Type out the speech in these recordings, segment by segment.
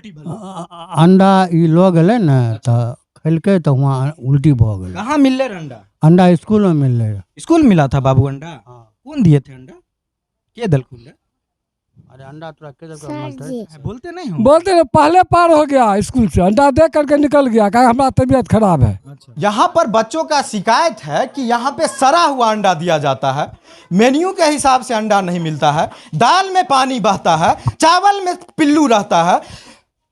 उल्टी भले अंडा ई लो गए न तो खेलके तो वहाँ उल्टी भ गए। कहाँ मिल रहे अंडा? अंडा स्कूल में मिल रहे। स्कूल मिला था बाबू अंडा? कौन दिए थे अंडा? के दल खुल? अरे अंडा तोरा के दल का बोलते नहीं हो? बोलते हैं पहले पार हो गया स्कूल से, अंडा दे करके निकल गया, कहा हमारा तबीयत खराब है। यहाँ पर बच्चों का शिकायत है कि यहाँ पे सड़ा हुआ अंडा दिया जाता है, मेन्यू के हिसाब से अंडा नहीं मिलता है, दाल में पानी बहता है, चावल में पिल्लू रहता है।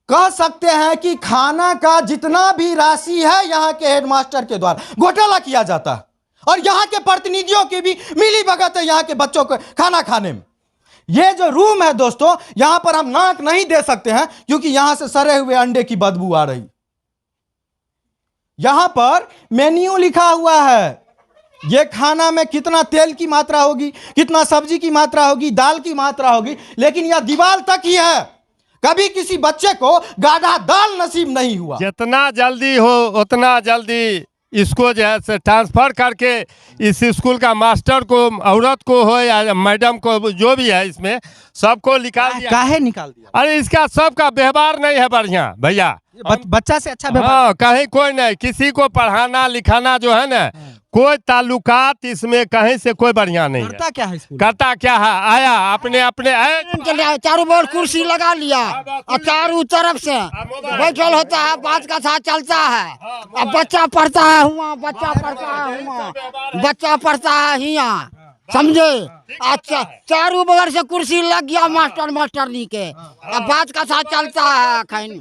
कह सकते हैं कि खाना का जितना भी राशि है यहाँ के हेडमास्टर के द्वारा घोटाला किया जाता है और यहाँ के प्रतिनिधियों की भी मिली भगत है यहाँ के बच्चों को खाना खाने में। ये जो रूम है दोस्तों, यहाँ पर हम नाक नहीं दे सकते हैं क्योंकि यहाँ से सड़े हुए अंडे की बदबू आ रही। यहाँ पर मेन्यू लिखा हुआ है, ये खाना में कितना तेल की मात्रा होगी, कितना सब्जी की मात्रा होगी, दाल की मात्रा होगी, लेकिन यह दीवार तक ही है। कभी किसी बच्चे को गाढ़ा दाल नसीब नहीं हुआ। जितना जल्दी हो उतना जल्दी इसको जो है ट्रांसफ़र करके इस स्कूल का मास्टर को, औरत को हो या मैडम को, जो भी है इसमें सबको निकाल दिया। काहे निकाल दिया? अरे इसका सबका व्यवहार नहीं है बढ़िया भैया। बच्चा से अच्छा व्यवहार? हाँ, कहीं कोई नहीं, किसी को पढ़ाना लिखाना जो है ना, कोई ताल्लुकात इसमें कहीं से कोई बढ़िया नहीं करता है। क्या है स्कूल? करता क्या है, आया अपने चारों बगल कुर्सी लगा लिया और चारों तरफ से बैठल होता है, बात का साथ चलता है। अब बच्चा पढ़ता है हुआ, बच्चा पढ़ता है हुआ, बच्चा पढ़ता है हिया, समझे? अच्छा, चारों बगल से कुर्सी लग गया मास्टर मास्टरनी के, अब बात का साथ चलता है। खैन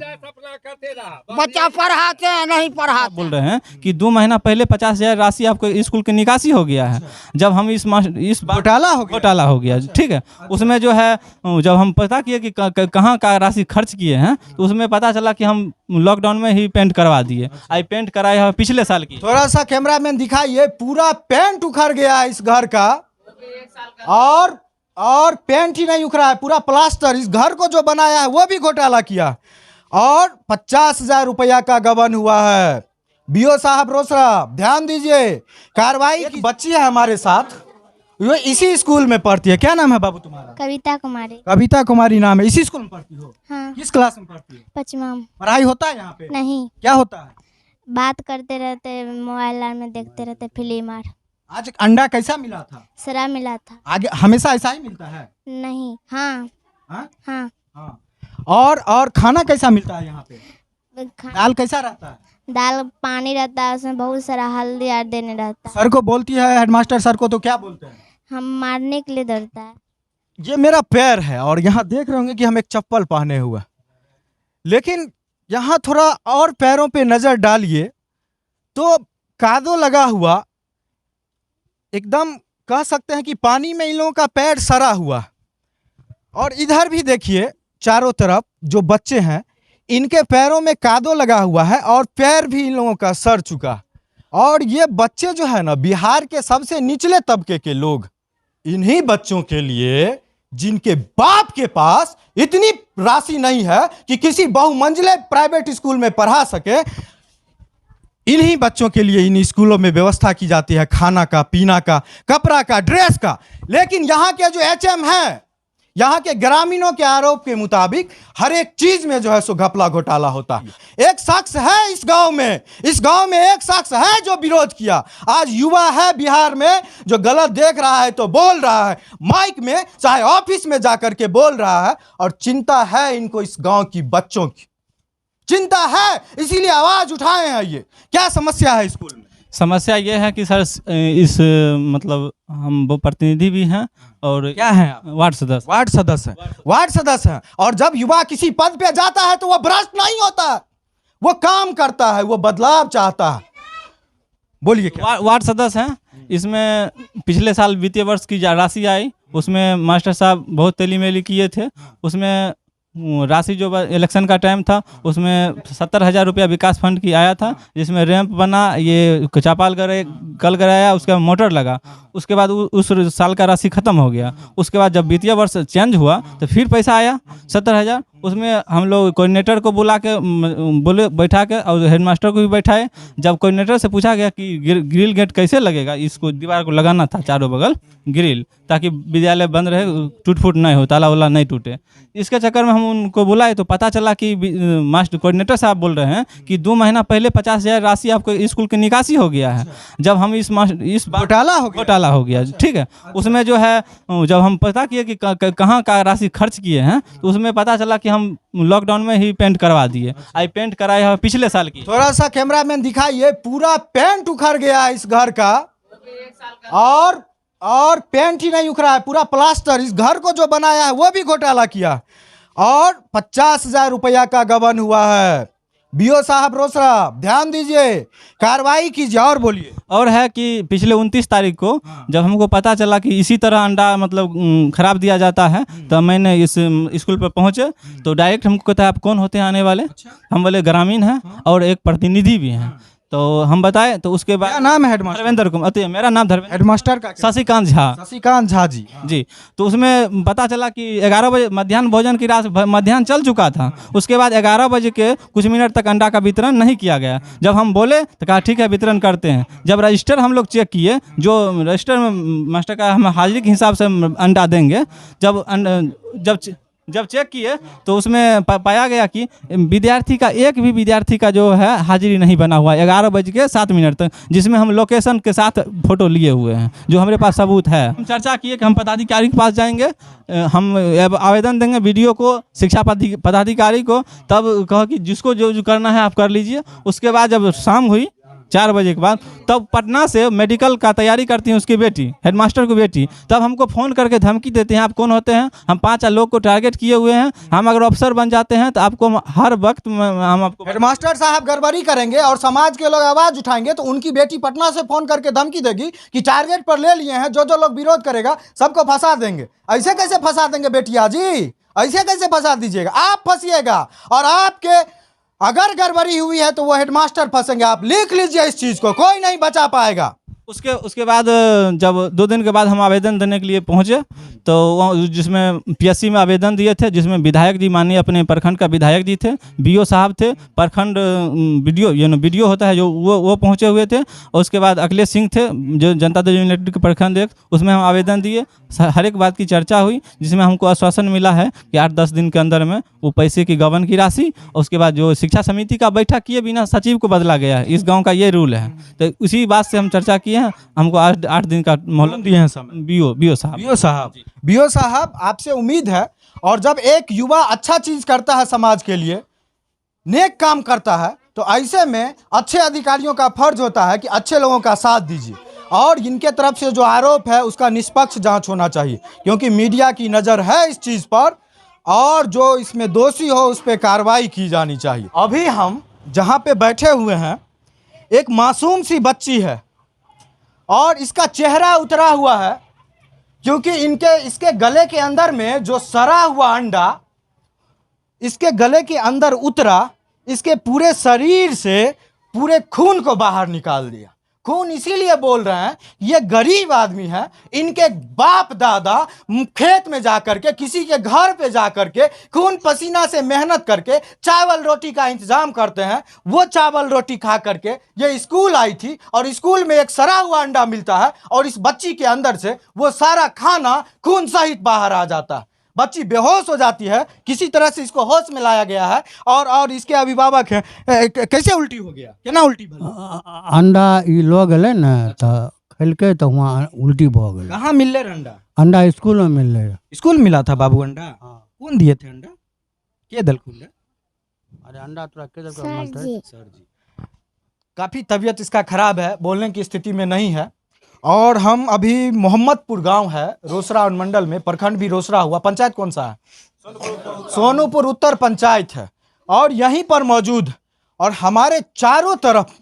बच्चा पढ़ाते हैं नहीं पढ़ाते। बोल रहे हैं कि 2 महीना पहले 50,000 राशि आपको स्कूल की निकासी हो गया है। जब हम इस घोटाला हो गया, ठीक है। उसमें जो है जब हम पता किए कि कहाँ का राशि खर्च किए हैं, तो उसमें पता चला कि हम लॉकडाउन में ही पेंट करवा दिए। आई पेंट कराए हैं पिछले साल की। थोड़ा सा कैमरामैन दिखाइए, पूरा पेंट उखड़ गया है इस घर का, और पेंट ही नहीं उखड़ा है, पूरा प्लास्टर। इस घर को जो बनाया है वो भी घोटाला किया और 50,000 रुपया का गबन हुआ है। बीओ साहब रोसड़ा, ध्यान दीजिए, कार्रवाई की। बच्ची है हमारे साथ, वो इसी स्कूल में पढ़ती है। क्या नाम है बाबू तुम्हारा? कविता कुमारी। कविता कुमारी नाम है। इसी स्कूल में पढ़ती हो? हाँ। किस क्लास में पढ़ती हो? 5वां। पढ़ाई होता है यहाँ पे? नहीं। क्या होता है? बात करते रहते, मोबाइल में देखते रहते फिल्म। आज अंडा कैसा मिला था? सरा मिला था। आगे हमेशा ऐसा ही मिलता है? नहीं। हाँ। हाँ? हाँ। हाँ। और खाना कैसा मिलता है यहाँ पे? दाल कैसा रहता है? दाल पानी रहता है, उसमें बहुत सारा हल्दी और देने रहता है। सर को बोलती है, हेडमास्टर सर को, तो क्या बोलते हैं? हम मारने के लिए डरता है। ये मेरा पैर है और यहाँ देख रहे होंगे कि हम एक चप्पल पहने हुए, लेकिन यहाँ थोड़ा और पैरों पे नजर डालिए तो कादो लगा हुआ, एकदम कह सकते हैं कि पानी में इन लोगों का पैर सड़ा हुआ। और इधर भी देखिए, चारों तरफ जो बच्चे हैं इनके पैरों में कादो लगा हुआ है और पैर भी इन लोगों का सड़ चुका। और ये बच्चे जो है ना, बिहार के सबसे निचले तबके के लोग, इन्हीं बच्चों के लिए जिनके बाप के पास इतनी राशि नहीं है कि किसी बहुमंजिले प्राइवेट स्कूल में पढ़ा सके, इन्हीं बच्चों के लिए इन स्कूलों में व्यवस्था की जाती है, खाना का, पीना का, कपड़ा का, ड्रेस का। लेकिन यहाँ के जो एचएम हैं, यहाँ के ग्रामीणों के आरोप के मुताबिक हर एक चीज में जो है सो घपला घोटाला होता है। एक शख्स है इस गांव में एक शख्स है जो विरोध किया। आज युवा है बिहार में जो गलत देख रहा है तो बोल रहा है, माइक में चाहे ऑफिस में जाकर के बोल रहा है। और चिंता है इनको, इस गांव की बच्चों की चिंता है, इसीलिए आवाज उठाए हैं। ये क्या समस्या है स्कूल में? समस्या ये है कि सर इस मतलब हम वो प्रतिनिधि भी हैं और क्या है? वार्ड सदस्य वार्ड सदस्य हैं। और जब युवा किसी पद पे जाता है तो वो भ्रष्ट नहीं होता, वो काम करता है, वो बदलाव चाहता है। बोलिए क्या? वार्ड सदस्य हैं। इसमें पिछले साल वित्तीय वर्ष की राशि आई, उसमें मास्टर साहब बहुत तेली मेली किए थे। उसमें राशि जो इलेक्शन का टाइम था उसमें 70,000 रुपया विकास फंड की आया था, जिसमें रैंप बना, ये चापाल कल कराया, उसके बाद मोटर लगा। उसके बाद उस साल का राशि खत्म हो गया। उसके बाद जब वित्तीय वर्ष चेंज हुआ तो फिर पैसा आया 70,000, उसमें हम लोग कोऑर्डिनेटर को बुला के बोले बैठा के और हेडमास्टर को भी बैठाए। जब कोऑर्डिनेटर से पूछा गया कि ग्रिल गेट कैसे लगेगा, इसको दीवार को लगाना था चारों बगल ग्रिल, ताकि विद्यालय बंद रहे, टूट फूट नहीं हो, ताला वाला नहीं टूटे। इसके चक्कर में हम उनको बुलाए तो पता चला कि मास्टर कोऑर्डिनेटर साहब बोल रहे हैं कि 2 महीना पहले 50,000 राशि आपको स्कूल की निकासी हो गया है। जब हम इस घोटाला हो गया, ठीक है। उसमें जो है जब हम पता किए कि कहाँ का राशि खर्च किए हैं तो उसमें पता चला कि हम लॉकडाउन में ही पेंट करवा दिए। आई पेंट कराया है पिछले साल की। थोड़ा सा कैमरामैन दिखाइए, पूरा पेंट उखड़ गया है इस घर का, और पेंट ही नहीं उखड़ा है, पूरा प्लास्टर। इस घर को जो बनाया है वो भी घोटाला किया, और 50,000 रुपया का गबन हुआ है। बीओ साहब रोसड़ा, ध्यान दीजिए, कार्रवाई कीजिए। और बोलिए। और है कि पिछले 29 तारीख को जब हमको पता चला कि इसी तरह अंडा मतलब खराब दिया जाता है, तो मैंने इस स्कूल पर पहुंचे तो डायरेक्ट हमको कहता है आप कौन होते हैं आने वाले। हम बोले ग्रामीण हैं और एक प्रतिनिधि भी हैं। तो हम बताए तो उसके बाद क्या नाम है हेडमास्टर? धर्मेंद्र कुमार, मेरा नाम धर्मेंद्र। हेडमास्टर का शशिकांत झा। शशिकांत झा जी। जी। तो उसमें पता चला कि 11 बजे मध्याह्न भोजन की रात मध्याह्न चल चुका था। उसके बाद 11 बजे के कुछ मिनट तक अंडा का वितरण नहीं किया गया। जब हम बोले तो कहा ठीक है वितरण करते हैं। जब रजिस्टर हम लोग चेक किए, जो रजिस्टर में मास्टर का हम हाजिरी के हिसाब से अंडा देंगे, जब चेक किए तो उसमें पाया गया कि विद्यार्थी का एक भी विद्यार्थी का जो है हाजिरी नहीं बना हुआ 11:07 तक, जिसमें हम लोकेशन के साथ फोटो लिए हुए हैं, जो हमारे पास सबूत है। हम चर्चा किए कि हम पदाधिकारी के पास जाएंगे, हम आवेदन देंगे वीडियो को, शिक्षा पदाधिकारी को, तब कहो कि जिसको जो करना है आप कर लीजिए। उसके बाद जब शाम हुई 4 बजे के बाद, तब पटना से मेडिकल का तैयारी करती हैं उसकी बेटी, हेडमास्टर की बेटी। तब हमको फ़ोन करके धमकी देते हैं आप कौन होते हैं, हम 5 लोग को टारगेट किए हुए हैं, हम अगर अफसर बन जाते हैं तो आपको हर वक्त हम आपको। हेडमास्टर साहब गड़बड़ी करेंगे और समाज के लोग आवाज उठाएंगे तो उनकी बेटी पटना से फोन करके धमकी देगी कि टारगेट पर ले लिए हैं, जो लोग विरोध करेगा सबको फंसा देंगे। ऐसे कैसे फंसा देंगे बेटिया जी, ऐसे कैसे फंसा दीजिएगा? आप फंसिएगा, और आपके अगर गड़बड़ी हुई है तो वो हेडमास्टर फंसेंगे। आप लिख लीजिए इस चीज को, कोई नहीं बचा पाएगा। उसके बाद जब 2 दिन के बाद हम आवेदन देने के लिए पहुंचे तो जिसमें पीएससी में आवेदन दिए थे, जिसमें विधायक जी माननीय अपने प्रखंड का विधायक जी थे, बीओ साहब थे, प्रखंड बीडीओ होता है जो वो पहुंचे हुए थे, और उसके बाद अखिलेश सिंह थे जो जनता दल यूनाइटेड के प्रखंड एक, उसमें हम आवेदन दिए। हर एक बात की चर्चा हुई, जिसमें हमको आश्वासन मिला है कि 8-10 दिन के अंदर में वो पैसे की गबन की राशि, और उसके बाद जो शिक्षा समिति का बैठक किए बिना सचिव को बदला गया है, इस गाँव का ये रूल है। तो उसी बात से हम चर्चा किए हैं। हमको 8 दिन का मोहलत दिए हैं बीओ साहब। आपसे उम्मीद है, और जब एक युवा अच्छा चीज करता है समाज के लिए, नेक काम करता है, तो ऐसे में अच्छे अधिकारियों का फर्ज होता है कि अच्छे लोगों का साथ दीजिए, और इनके तरफ से जो आरोप है उसका निष्पक्ष जांच होना चाहिए, क्योंकि मीडिया की नज़र है इस चीज़ पर, और जो इसमें दोषी हो उस पर कार्रवाई की जानी चाहिए। अभी हम जहाँ पे बैठे हुए हैं, एक मासूम सी बच्ची है और इसका चेहरा उतरा हुआ है, क्योंकि इसके गले के अंदर में जो सड़ा हुआ अंडा इसके गले के अंदर उतरा, इसके पूरे शरीर से पूरे खून को बाहर निकाल दिया। खून इसीलिए बोल रहे हैं, ये गरीब आदमी है, इनके बाप दादा खेत में जाकर के, किसी के घर पे जाकर के खून पसीना से मेहनत करके चावल रोटी का इंतजाम करते हैं। वो चावल रोटी खा करके ये स्कूल आई थी, और स्कूल में एक सड़ा हुआ अंडा मिलता है, और इस बच्ची के अंदर से वो सारा खाना खून सहित बाहर आ जाता है। बच्ची बेहोश हो जाती है, किसी तरह से इसको होश में लाया गया है, और इसके अभिभावक हैं। कैसे उल्टी हो गया, केना उल्टी भला? अंडा ई लो गए न तो खेलके तो वहाँ उल्टी भ गई। कहाँ मिल रहे अंडा? अंडा स्कूल में मिल रहे। स्कूल मिला था बाबू अंडा? कौन दिए थे अंडा? के दल खुल? अरे अंडा तोरा के दल सर जी। काफी तबीयत इसका खराब है, बोलने की स्थिति में नहीं है। और हम अभी मोहम्मदपुर गांव है, रोसड़ा मंडल में, प्रखंड भी रोसड़ा हुआ, पंचायत कौन सा है? सोनूपुर उत्तर पंचायत है, और यहीं पर मौजूद, और हमारे चारों तरफ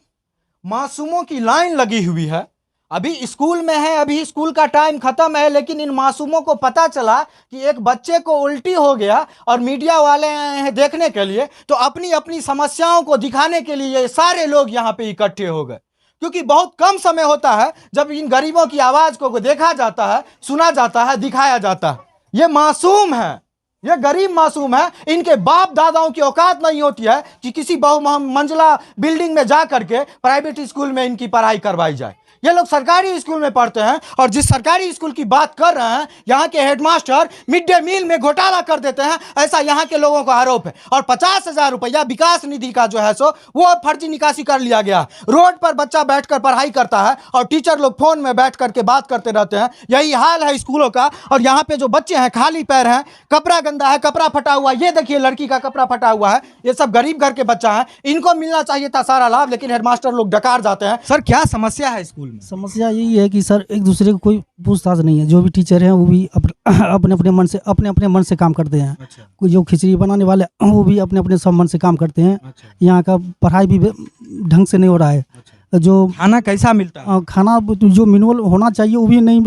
मासूमों की लाइन लगी हुई है। अभी स्कूल में है, अभी स्कूल का टाइम खत्म है, लेकिन इन मासूमों को पता चला कि एक बच्चे को उल्टी हो गया, और मीडिया वाले आए हैं देखने के लिए, तो अपनी अपनी समस्याओं को दिखाने के लिए ये सारे लोग यहाँ पे इकट्ठे हो गए, क्योंकि बहुत कम समय होता है जब इन गरीबों की आवाज को देखा जाता है, सुना जाता है, दिखाया जाता है। ये मासूम है, ये गरीब मासूम है, इनके बाप दादाओं की औकात नहीं होती है कि किसी बहुमंजिला बिल्डिंग में जा करके प्राइवेट स्कूल में इनकी पढ़ाई करवाई जाए। ये लोग सरकारी स्कूल में पढ़ते हैं और जिस सरकारी स्कूल की बात कर रहे हैं यहाँ के हेडमास्टर मिड डे मील में घोटाला कर देते हैं, ऐसा यहाँ के लोगों का आरोप है। और 50,000 रुपया विकास निधि का जो है सो वो फर्जी निकासी कर लिया गया। रोड पर बच्चा बैठकर पढ़ाई करता है और टीचर लोग फोन में बैठ करके बात करते रहते हैं। यही हाल है स्कूलों का। और यहाँ पे जो बच्चे हैं खाली पैर हैं, कपड़ा गंदा है, कपड़ा फटा हुआ, ये देखिए लड़की का कपड़ा फटा हुआ है। ये सब गरीब घर के बच्चा है, इनको मिलना चाहिए था सारा लाभ, लेकिन हेडमास्टर लोग डकार जाते हैं। सर क्या समस्या है स्कूल में? समस्या यही है कि सर एक दूसरे को कोई पूछताछ नहीं है। जो भी टीचर हैं वो भी अपने अपने मन से काम करते हैं। कोई जो खिचड़ी बनाने वाले वो भी अपने अपने सब मन से काम करते हैं। यहाँ का पढ़ाई भी ढंग से नहीं हो रहा है। जो खाना कैसा मिलता है? खाना जो मिनिमल होना चाहिए वो भी नहीं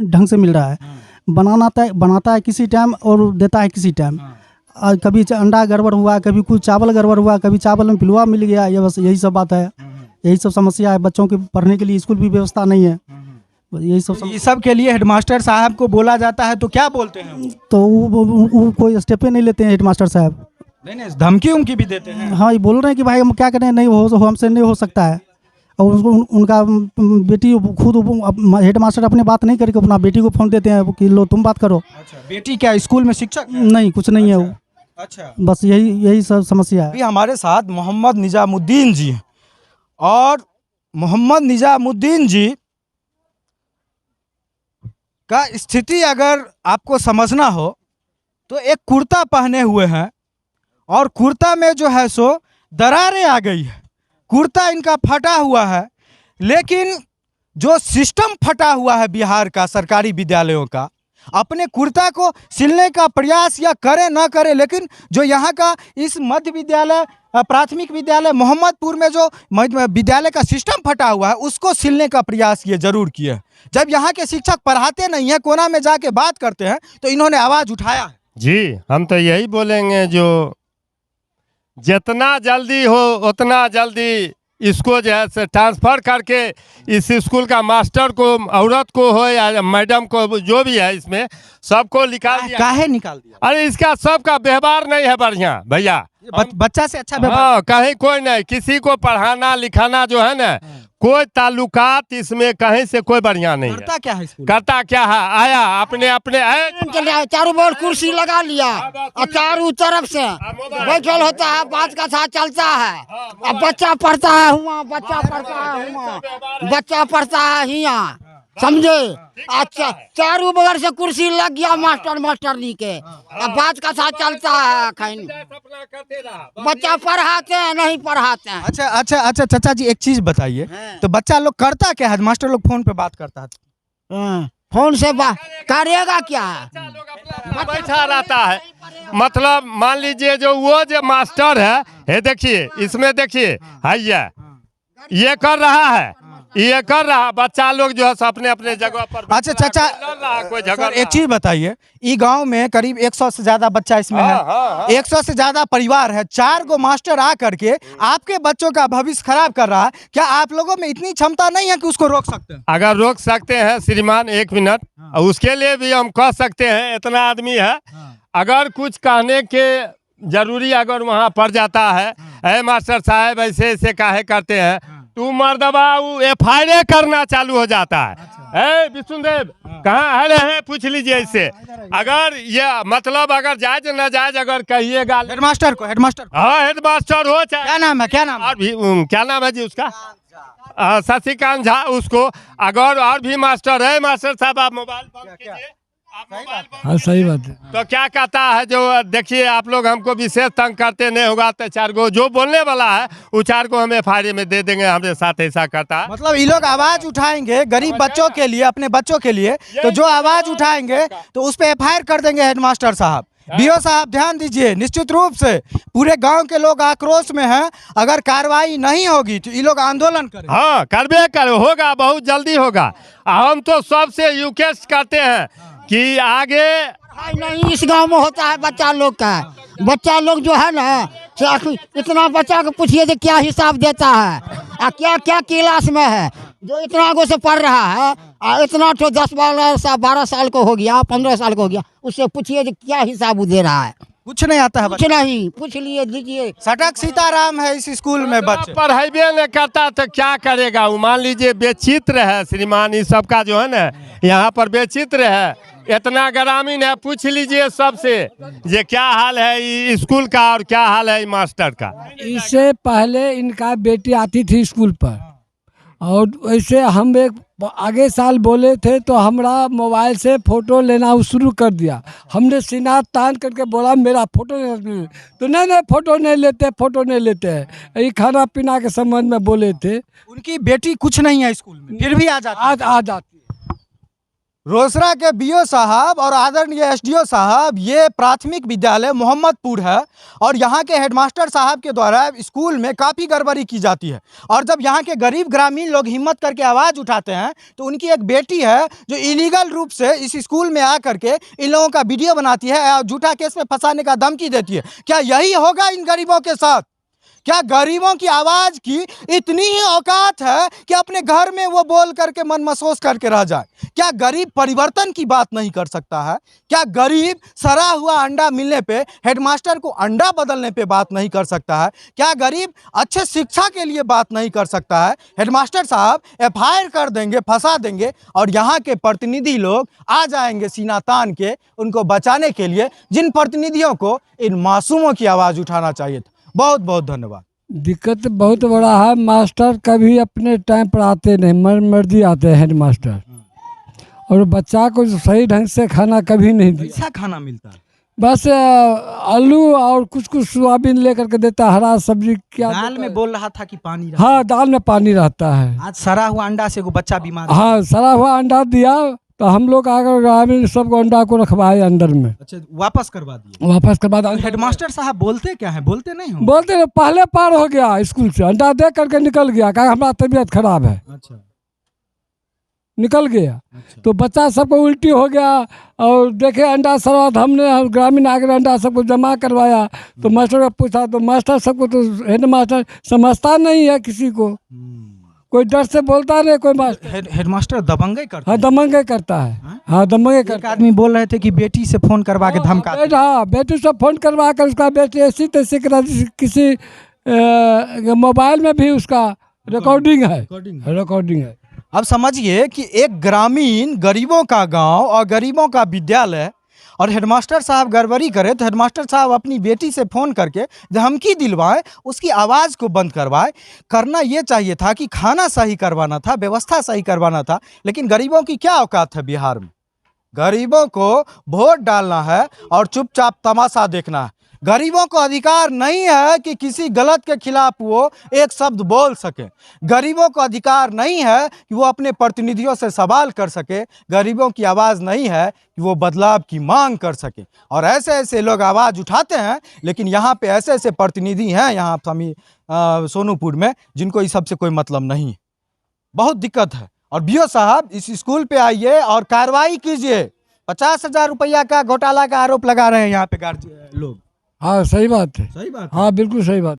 ढंग से मिल रहा है। बनाता है किसी टाइम और देता है किसी टाइम। कभी अंडा गड़बड़ हुआ, कभी कुछ चावल गड़बड़ हुआ, कभी चावल में पिलुआ मिल गया। ये बस यही सब बात है, यही सब समस्या है। बच्चों के पढ़ने के लिए स्कूल भी व्यवस्था नहीं है। यही सब ये सब के लिए हेडमास्टर साहब को बोला जाता है तो क्या बोलते हैं? तो वो कोई स्टेपे नहीं लेते हैं हेडमास्टर साहब। नहीं, धमकी उनकी भी देते हैं। हाँ, ये बोल रहे हैं कि भाई हम क्या करें, नहीं हो हमसे नहीं हो सकता है। और उनका बेटी खुद हेडमास्टर अपने बात नहीं करके अपना बेटी को फोन देते हैं कि लो तुम बात करो। अच्छा, बेटी क्या स्कूल में शिक्षक है? नहीं, कुछ नहीं है वो। अच्छा, बस यही सब समस्या है। अभी हमारे साथ मोहम्मद निजामुद्दीन जी हैं और मोहम्मद निजामुद्दीन जी का स्थिति अगर आपको समझना हो तो एक कुर्ता पहने हुए हैं और कुर्ता में जो है सो दरारें आ गई है। कुर्ता इनका फटा हुआ है, लेकिन जो सिस्टम फटा हुआ है बिहार का सरकारी विद्यालयों का, अपने कुर्ता को सिलने का प्रयास या करे ना करे, लेकिन जो यहाँ का इस मध्य विद्यालय प्राथमिक विद्यालय मोहम्मदपुर में जो विद्यालय का सिस्टम फटा हुआ है उसको सिलने का प्रयास ये जरूर किया। जब यहाँ के शिक्षक पढ़ाते नहीं है, कोना में जाके बात करते हैं, तो इन्होंने आवाज उठाया है। जी, हम तो यही बोलेंगे, जो जितना जल्दी हो उतना जल्दी इसको जो है से ट्रांसफ़र करके इस स्कूल का मास्टर को, औरत को हो या मैडम को, जो भी है इसमें सबको निकाल दिया। काहे निकाल दिया? अरे इसका सबका व्यवहार नहीं है बढ़िया भैया। बच्चा से अच्छा व्यवहार? हाँ, कहीं कोई नहीं, किसी को पढ़ाना लिखाना जो है ना, कोई ताल्लुकात इसमें कहीं से कोई बढ़िया नहीं करता है। क्या है स्कूल? करता क्या है, आया अपने चारों बगल कुर्सी लगा लिया और चारों तरफ से बैठल होता है, बात का साथ चलता है। अब बच्चा पढ़ता है हुआ, बच्चा पढ़ता है हुआ, बच्चा पढ़ता है हिया, समझे? अच्छा, चारों बगल से कुर्सी लग गया मास्टरनी के, अब बात का साथ चलता है। खैन बच्चा पढ़ाते हैं नहीं पढ़ाते हैं। अच्छा चाचा जी, एक चीज बताइए, तो बच्चा लोग करता क्या है? मास्टर लोग फोन पे बात करता है, फोन से बात करेगा क्या? बैठा रहता है। मतलब मान लीजिए जो वो जो मास्टर है, देखिए इसमें देखिए है, ये कर रहा है, ये कर रहा, बच्चा लोग जो है अपने अपने जगह पर। अच्छा चाचा, कोई झगड़ा। एक चीज बताइए, ई गांव में करीब 100 से ज्यादा बच्चा इसमें है। 100 से ज्यादा परिवार है, 4 गो मास्टर आ करके आपके बच्चों का भविष्य खराब कर रहा है। क्या आप लोगों में इतनी क्षमता नहीं है कि उसको रोक सकते हैं? अगर रोक सकते हैं श्रीमान, 1 मिनट, उसके लिए भी हम कह सकते हैं, इतना आदमी है, अगर कुछ कहने के जरूरी अगर वहाँ पड़ जाता है, ऐ मास्टर साहब ऐसे ऐसे काहे करते हैं, तू मर्दबा FIR करना चालू हो जाता है। विष्णुदेव कहाँ है, पूछ लीजिए इससे। अगर ये मतलब अगर जायज न जायज अगर कहिएगा हेडमास्टर को, हाँ हेडमास्टर हो चाहे, क्या नाम है, क्या नाम और भी क्या नाम है जी उसका, शशिकांत झा, उसको अगर और भी मास्टर है, मास्टर साहब आप मोबाइल बंद कीजिए। हाँ, सही बात है। तो क्या कहता है, जो देखिए आप लोग हमको विशेष तंग करते नहीं होगा तो 4 गो जो बोलने वाला है वो 4 को हमें FIR में दे देंगे, हमारे साथ ऐसा करता है। मतलब ये लोग आवाज उठाएंगे गरीब बच्चों के लिए, अपने बच्चों के लिए, तो जो आवाज उठाएंगे तो उस पर FIR कर देंगे हेडमास्टर साहब। BO साहब ध्यान दीजिए, निश्चित रूप से पूरे गांव के लोग आक्रोश में हैं। अगर कार्रवाई नहीं होगी तो ये लोग आंदोलन करें। हाँ, करबे होगा, बहुत जल्दी होगा। हम तो सबसे रिक्वेस्ट करते हैं कि आगे नहीं, इस गांव में होता है बच्चा लोग का, बच्चा लोग जो है ना, इतना बच्चा को पूछिए कि क्या हिसाब देता है, क्या क्या क्लास में है, जो इतना आगो से पढ़ रहा है इतना तो 10-12 साल को हो गया, 15 साल को हो गया, उससे पूछिए कि क्या हिसाब वो दे रहा है। कुछ नहीं आता है कुछ नहीं, पूछ लिए लीजिए। सटक सीताराम है इस स्कूल में बच्चे। पढ़ाई नहीं करता तो क्या करेगा वो? मान लीजिए बेचित्र है श्रीमान, इस सबका जो है ना यहाँ पर बेचित्र है, इतना ग्रामीण है, पूछ लीजिए सबसे ये क्या हाल है स्कूल का और क्या हाल है मास्टर का। इससे पहले इनका बेटी आती थी स्कूल पर, और वैसे हम एक आगे साल बोले थे तो हमरा मोबाइल से फ़ोटो लेना शुरू कर दिया। हमने सीना तान करके बोला मेरा फ़ोटो नहीं, तो नहीं फ़ोटो नहीं लेते हैं। यही खाना पीना के संबंध में बोले थे। उनकी बेटी कुछ नहीं है स्कूल में, फिर भी आ जाती है। आ जाती है। रोसड़ा के बीओ साहब और आदरणीय एसडीओ साहब, ये प्राथमिक विद्यालय मोहम्मदपुर है और यहाँ के हेडमास्टर साहब के द्वारा स्कूल में काफ़ी गड़बड़ी की जाती है। और जब यहाँ के गरीब ग्रामीण लोग हिम्मत करके आवाज़ उठाते हैं तो उनकी एक बेटी है जो इलीगल रूप से इस स्कूल में आ करके इन लोगों का वीडियो बनाती है और झूठा केस में फंसाने का धमकी देती है। क्या यही होगा इन गरीबों के साथ? क्या गरीबों की आवाज़ की इतनी ही औकात है कि अपने घर में वो बोल करके मन महसूस करके रह जाए? क्या गरीब परिवर्तन की बात नहीं कर सकता है? क्या गरीब सड़ा हुआ अंडा मिलने पे हेडमास्टर को अंडा बदलने पे बात नहीं कर सकता है? क्या गरीब अच्छे शिक्षा के लिए बात नहीं कर सकता है? हेडमास्टर साहब FIR कर देंगे, फंसा देंगे और यहाँ के प्रतिनिधि लोग आ जाएंगे सीना तान के उनको बचाने के लिए, जिन प्रतिनिधियों को इन मासूमों की आवाज़ उठाना चाहिए था। बहुत बहुत धन्यवाद। दिक्कत बहुत बड़ा है, मास्टर कभी अपने टाइम पर आते नहीं, मर्जी आते हैं हेड मास्टर, और बच्चा को सही ढंग से खाना कभी नहीं दिया। कैसा खाना मिलता है? बस आलू और कुछ सोयाबीन लेकर के देता, हरा सब्जी क्या दाल देता में है? बोल रहा था कि पानी रहता हाँ, दाल में पानी रहता है। आज सड़ा हुआ अंडा से वो बच्चा बीमार है। हाँ, सड़ा हुआ अंडा दिया तो हम लोग आकर ग्रामीण सबको अंडा को रखवाए अंदर में, अच्छा, वापस करवा दिए। वापस के बाद हेडमास्टर साहब बोलते क्या है? बोलते नहीं हो? बोलते हैं, पहले पार हो गया स्कूल से, अंडा दे करके निकल गया, कहा हमारा तबीयत खराब है, अच्छा, निकल गया। अच्छा। तो बच्चा सबको उल्टी हो गया और देखे अंडा सड़ा, तो हमने ग्रामीण आकर अंडा सबको जमा करवाया। तो मास्टर का पूछा तो मास्टर सबको, तो हेड मास्टर समझता नहीं है किसी को, कोई डर से बोलता नहीं कोई मास्टर। हेडमास्टर दबंगई करता हाँ, है। दमंगे करता है। हाँ, दमंगे एक करता है। आदमी बोल रहे थे कि बेटी से फोन करवा के धमका। हाँ, बेटी से फोन करवा कर उसका बेटी ऐसी तैसी किसी मोबाइल में भी उसका रिकॉर्डिंग है। अब समझिए कि एक ग्रामीण गरीबों का गांव और गरीबों का विद्यालय, और हेडमास्टर साहब गड़बड़ी करे तो हेडमास्टर साहब अपनी बेटी से फ़ोन करके धमकी दिलवाएं, उसकी आवाज़ को बंद करवाएं। करना ये चाहिए था कि खाना सही करवाना था, व्यवस्था सही करवाना था। लेकिन गरीबों की क्या औकात है बिहार में? गरीबों को वोट डालना है और चुपचाप तमाशा देखना है। गरीबों को अधिकार नहीं है कि किसी गलत के खिलाफ वो एक शब्द बोल सके। गरीबों को अधिकार नहीं है कि वो अपने प्रतिनिधियों से सवाल कर सके। गरीबों की आवाज़ नहीं है कि वो बदलाव की मांग कर सके। और ऐसे ऐसे लोग आवाज़ उठाते हैं, लेकिन यहाँ पे ऐसे ऐसे प्रतिनिधि हैं यहाँ सोनूपुर में जिनको इस सब से कोई मतलब नहीं है। बहुत दिक्कत है। और बीओ साहब इस स्कूल पे आइए और कार्रवाई कीजिए। 50,000 रुपया का घोटाला का आरोप लगा रहे हैं यहाँ पे लोग। हाँ, सही बात है। सही बात। हाँ, बिल्कुल सही बात।